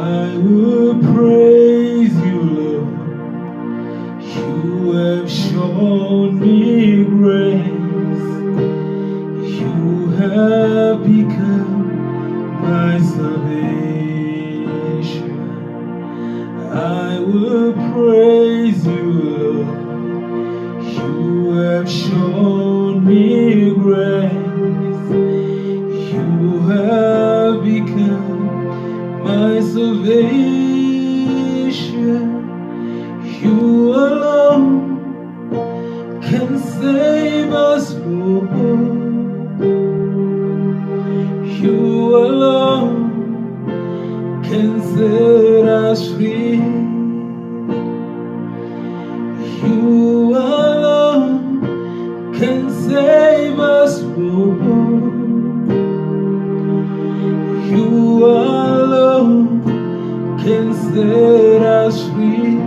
I will praise you, Lord. You have shown me grace. You have become my salvation. I will praise you, Lord. You have shown me grace. You have become my salvation. You alone can save us, Lord. You alone can set us free. You alone can save us, Lord. You alone can set us free.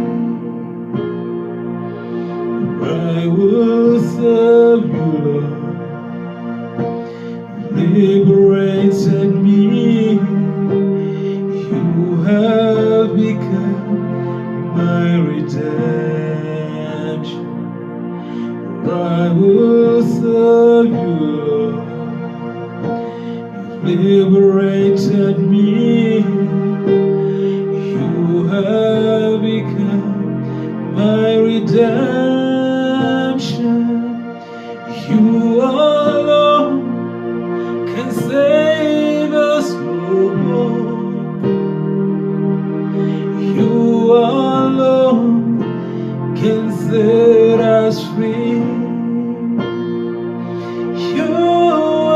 I will serve you, Lord. Liberated me. You have become my redemption. I will serve you, Lord. Liberated me. You have become my redemption. You alone can save us, Lord. You alone can set us free. You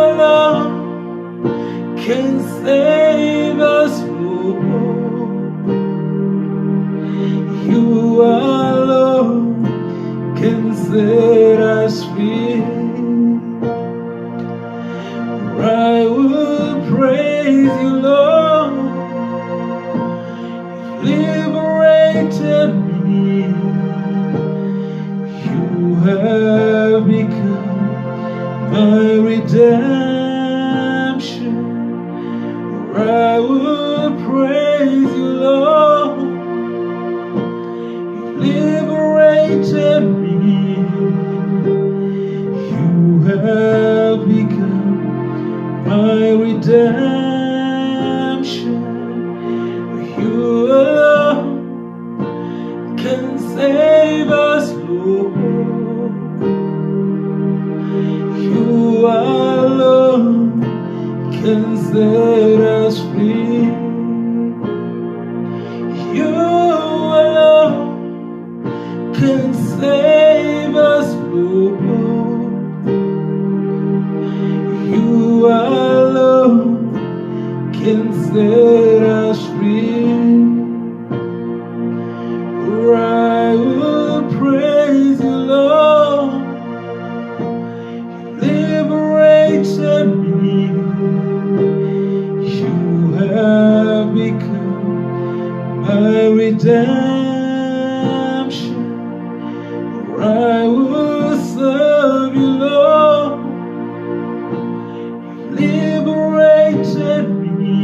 alone can save us, Lord. You alone can set us free. I will praise you, Lord. Liberated me. You have become my redemption. I will praise you, Lord. Liberated me. You have become my redemption. You alone can save us, Lord. You alone can set us free. You alone can save us, Lord. You alone can set us free. I will praise you, Lord. Liberated me. You have become my redemption. I will serve you, Lord. Liberated me.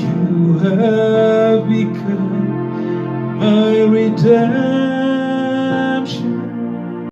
You have become my redemption.